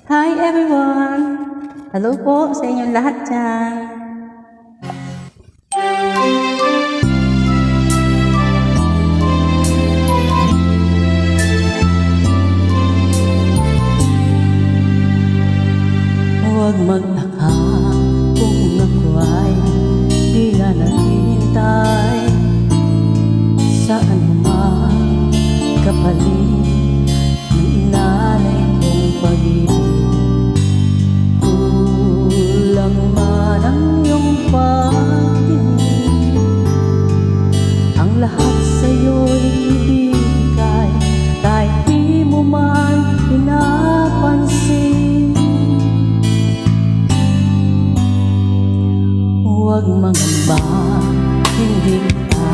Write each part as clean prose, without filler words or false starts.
Hi everyone! Hello po sa inyong lahat dyan. Huwag magtaka kung ako ay di na naghihintay sa anumang kapalit ng inalay kong pag-ibig. Kulang man ang iyong pagtingin, ang lahat sa'yo'y ibigay kahit di mo man pinapansin. Huwag mangamba, hindi ka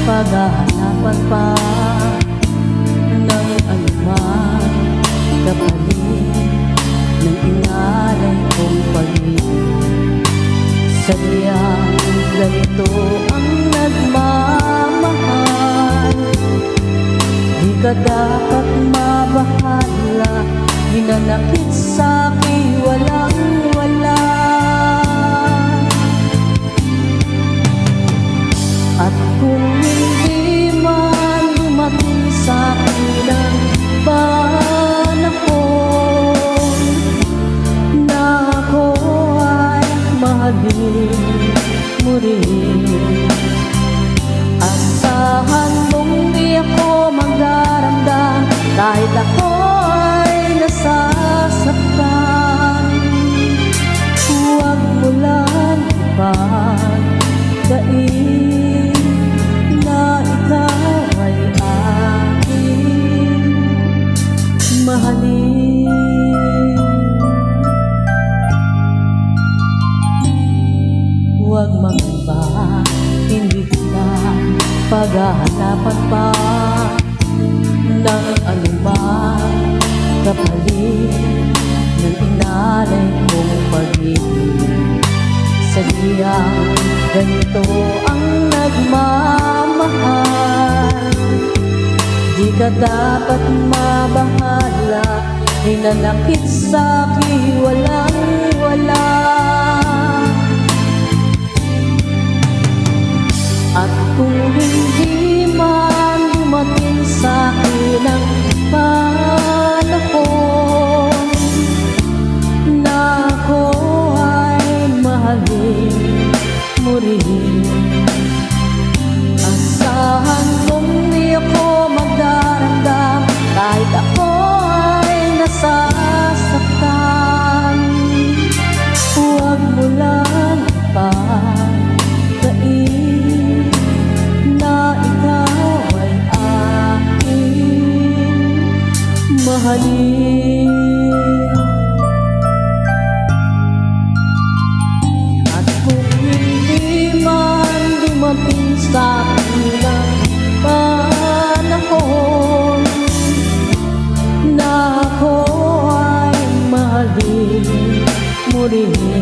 paghahanapan pa ng anumang kapalit ng inalay kong pag-ibig. Sadyang ganito ang nagmamahal, di ka dapat mabahala, hinanakit sa'kin walang wala. At kung hindi man dumating sa'kin ang panahon na ako ay mahalin mo rin, asahan mong di ako magdaramdam kahit ako ay nasasaktan. Huwag mo lang ipagkain na ikaw ay aking mahalin. Huwag mangamba, hindi kita paghahanapan pa ng anumang kapalit ng inalay kong pag-ibig. Sadyang ganito ang nagmamahal, di ka dapat mabahala, hinanakit sa'kin walang wala. At kung hindi man dumating sa'kin ang panahon na ako ay mahalin mo rin, asahan mong di ako magdaramdam kahit ako ay nasasaktan. Huwag mo lang ipagkain na ikaw ay aking mahalin. At kung hindi man dumating sa'kin ang panahon na ako ay mahalin mo rin,